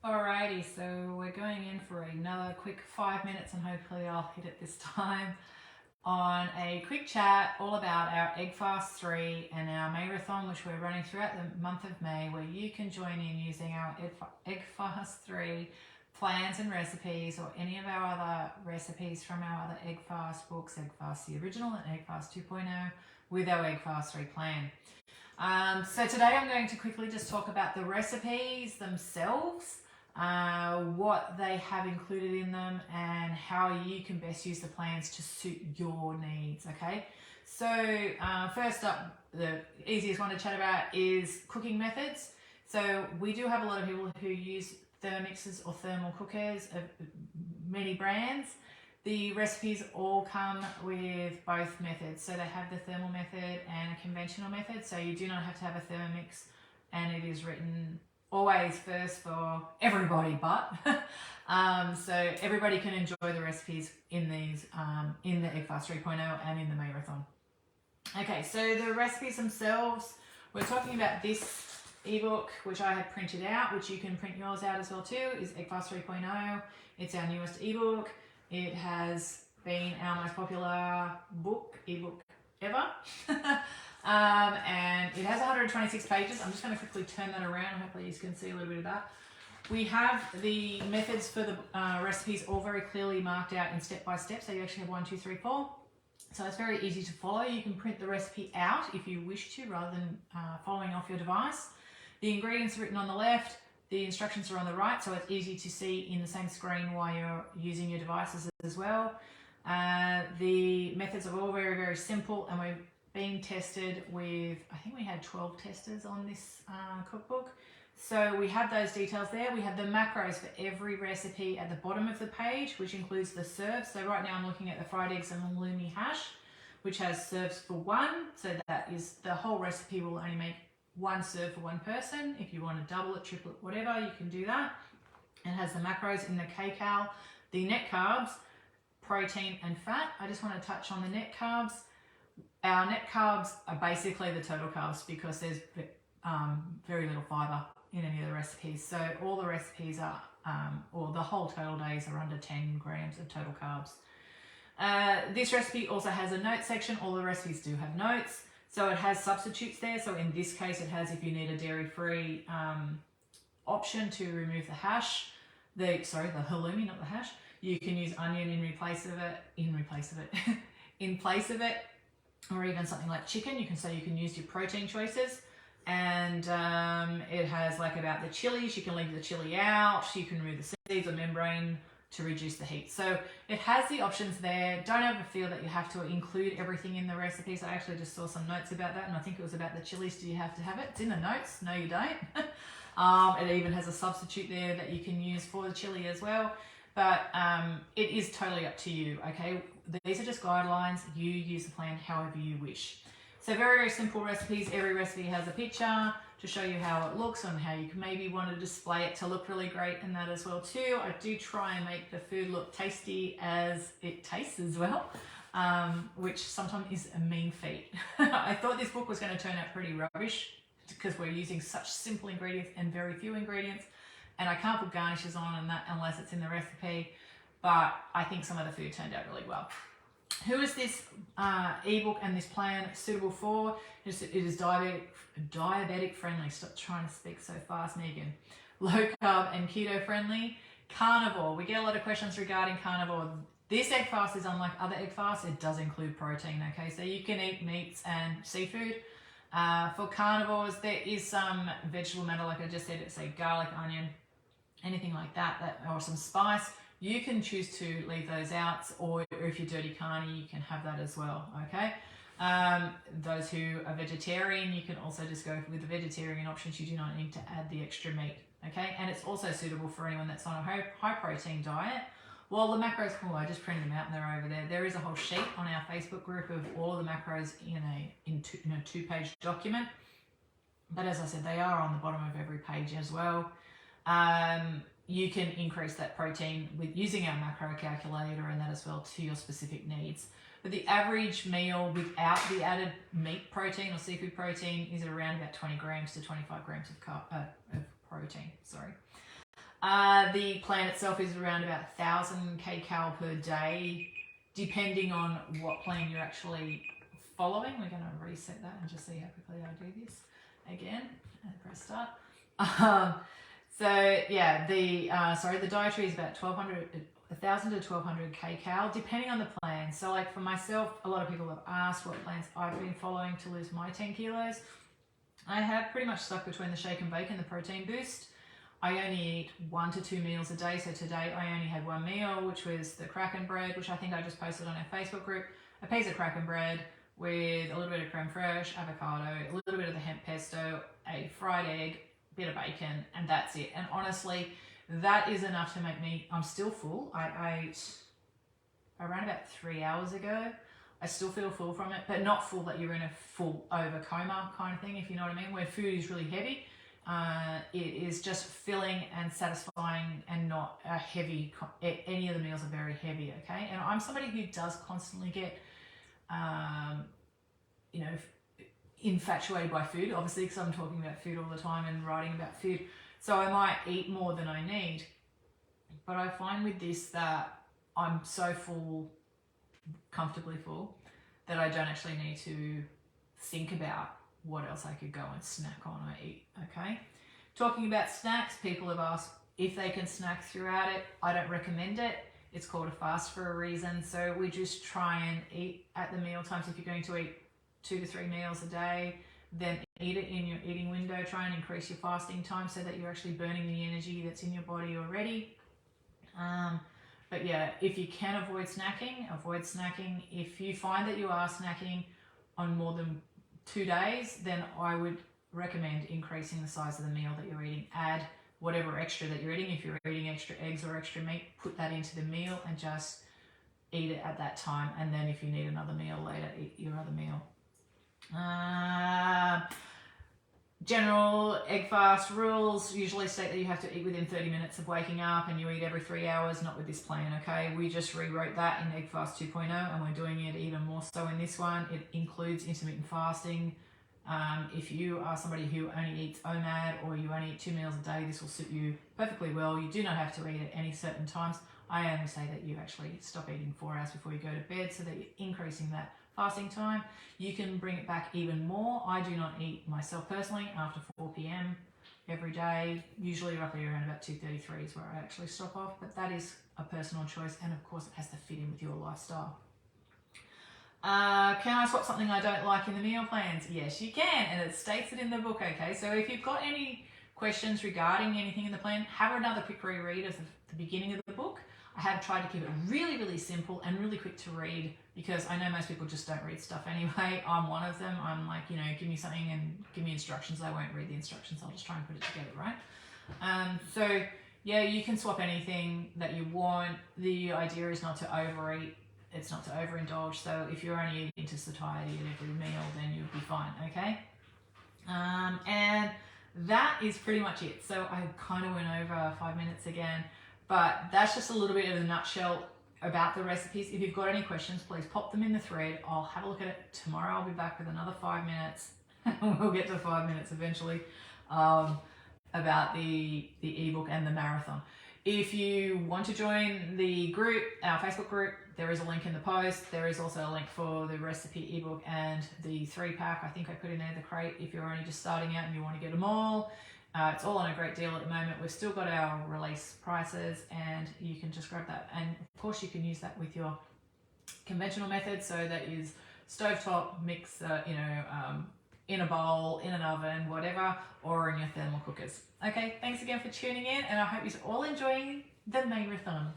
Alrighty, so we're going in for another quick 5 minutes, and hopefully I'll hit it this time, on a quick chat all about our Egg Fast 3 and our Mayathon, which we're running throughout the month of May, where you can join in using our Egg Fast 3 plans and recipes, or any of our other recipes from our other Egg Fast books, Egg Fast the original and Egg Fast 2.0, with our Egg Fast 3 plan. So today I'm going to quickly just talk about the recipes themselves, what they have included in them, and how you can best use the plans to suit your needs. Okay, so first up, the easiest one to chat about is cooking methods. So we do have a lot of people who use Thermomixes or thermal cookers of many brands. The recipes all come with both methods. So they have the thermal method and a conventional method. So you do not have to have a Thermomix, and it is written always first for everybody, but so everybody can enjoy the recipes in these in the Egg Fast 3.0 and in the Mayathon. Okay, so the recipes themselves, we're talking about this ebook, which I have printed out, which you can print yours out as well too, is Egg Fast 3.0. It's our newest ebook. It has been our most popular ebook ever. And it has 126 pages. I'm just going to quickly turn that around. Hopefully you can see a little bit of that. We have the methods for the recipes all very clearly marked out in step by step. So you actually have 1, 2, 3, 4. So it's very easy to follow. You can print the recipe out if you wish to, rather than following off your device. The ingredients are written on the left. The instructions are on the right, so it's easy to see in the same screen while you're using your devices as well. The methods are all very, very simple, and we've been tested with, I think we had 12 testers on this cookbook. So we have those details there. We have the macros for every recipe at the bottom of the page, which includes the serves. So right now I'm looking at the fried eggs and halloumi hash, which has serves for 1. So that is, the whole recipe will only make 1 serve for 1 person. If you want to double it, triple it, whatever, you can do that. It has the macros in the kcal, the net carbs, protein and fat. I just want to touch on the net carbs. Our net carbs are basically the total carbs, because there's very little fiber in any of the recipes. So all the recipes are, or the whole total days are under 10 grams of total carbs. This recipe also has a notes section. All the recipes do have notes. So it has substitutes there. So in this case, it has, if you need a dairy-free option to remove the hash, the halloumi, not the hash, you can use onion in place of it, or even something like chicken. You can use your protein choices. And it has like about the chilies. You can leave the chili out. You can remove the seeds or membrane to reduce the heat. So it has the options there. Don't ever feel that you have to include everything in the recipes. I actually just saw some notes about that, and I think it was about the chilies. Do you have to have it? It's in the notes. No, you don't. It even has a substitute there that you can use for the chili as well. But it is totally up to you, okay? These are just guidelines. You use the plan however you wish. So very, very simple recipes. Every recipe has a picture to show you how it looks and how you can maybe want to display it to look really great in that as well too. I do try and make the food look tasty as it tastes as well, which sometimes is a mean feat. I thought this book was going to turn out pretty rubbish, because we're using such simple ingredients and very few ingredients, and I can't put garnishes on and that unless it's in the recipe, but I think some of the food turned out really well. Who is this ebook and this plan suitable for? It is diabetic friendly. Stop trying to speak so fast, Megan. Low carb and keto friendly. Carnivore. We get a lot of questions regarding carnivore. This egg fast is unlike other egg fasts. It does include protein, okay? So you can eat meats and seafood. For carnivores, there is some vegetable matter, like I just said, say garlic, onion, anything like that, or some spice. You can choose to leave those out, or if you're dirty carny, you can have that as well, okay? Those who are vegetarian, you can also just go with the vegetarian options. You do not need to add the extra meat, okay? And it's also suitable for anyone that's on a high protein diet. Well, the macros, I just printed them out and they're over there. There is a whole sheet on our Facebook group of all the macros in a 2-page document. But as I said, they are on the bottom of every page as well. You can increase that protein with using our macro calculator and that as well to your specific needs. But the average meal without the added meat protein or seafood protein is around about 20 grams to 25 grams of protein. The plan itself is around about 1,000 kcal per day, depending on what plan you're actually following. We're going to reset that and just see how quickly I do this again and press start. So yeah, the dietary is about 1,000 to 1,200 kcal, depending on the plan. So like for myself, a lot of people have asked what plans I've been following to lose my 10 kilos. I have pretty much stuck between the shake and bake and the protein boost. I only eat 1 to 2 meals a day. So today I only had one meal, which was the Kraken bread, which I think I just posted on our Facebook group. A piece of Kraken bread with a little bit of creme fraiche, avocado, a little bit of the hemp pesto, a fried egg, bit of bacon, and that's it. And honestly, that is enough to make me, I'm still full. I ate around about 3 hours ago. I still feel full from it, but not full that you're in a full over coma kind of thing, if you know what I mean, where food is really heavy. It is just filling and satisfying and not a heavy, any of the meals are very heavy, okay? And I'm somebody who does constantly get, infatuated by food, obviously, because I'm talking about food all the time and writing about food. So I might eat more than I need. But I find with this that I'm so full, comfortably full, that I don't actually need to think about what else I could go and snack on or eat, okay? Talking about snacks, people have asked if they can snack throughout it. I don't recommend it. It's called a fast for a reason. So we just try and eat at the meal times. If you're going to eat 2 to 3 meals a day, then eat it in your eating window. Try and increase your fasting time so that you're actually burning the energy that's in your body already. But yeah, if you can avoid snacking, avoid snacking. If you find that you are snacking on more than 2 days, then I would recommend increasing the size of the meal that you're eating. Add whatever extra that you're eating. If you're eating extra eggs or extra meat, put that into the meal and just eat it at that time. And then if you need another meal later, eat your other meal. General egg fast rules usually state that you have to eat within 30 minutes of waking up, and you eat every 3 hours, not with this plan, okay? We just rewrote that in Egg Fast 2.0, and we're doing it even more so in this one. It includes intermittent fasting. If you are somebody who only eats OMAD or you only eat 2 meals a day, this will suit you perfectly well. You do not have to eat at any certain times. I only say that you actually stop eating 4 hours before you go to bed so that you're increasing that fasting time. You can bring it back even more. I do not eat myself personally after 4 p.m. every day, usually roughly around about 2:33 is where I actually stop off, but that is a personal choice, and of course it has to fit in with your lifestyle. Can I swap something I don't like in the meal plans? Yes, you can, and it states it in the book, okay? So if you've got any questions regarding anything in the plan, have another quick reread of the beginning of the book. I have tried to keep it really, really simple and really quick to read, because I know most people just don't read stuff anyway. I'm one of them. I'm like, give me something and give me instructions. I won't read the instructions. I'll just try and put it together, right? So yeah, you can swap anything that you want. The idea is not to overeat. It's not to overindulge. So if you're only eating to satiety at every meal, then you'll be fine, okay? And that is pretty much it. So I kind of went over 5 minutes again. But that's just a little bit of a nutshell about the recipes. If you've got any questions, please pop them in the thread. I'll have a look at it tomorrow. I'll be back with another 5 minutes. We'll get to 5 minutes eventually, about the ebook and the marathon. If you want to join the group, our Facebook group, there is a link in the post. There is also a link for the recipe ebook and the 3-pack. I think I put in there the crate if you're only just starting out and you want to get them all. It's all on a great deal at the moment. We've still got our release prices, and you can just grab that. And of course you can use that with your conventional method. So that is stovetop, mix, in a bowl, in an oven, whatever, or in your thermal cookers. Okay, thanks again for tuning in, and I hope you're all enjoying the marathon.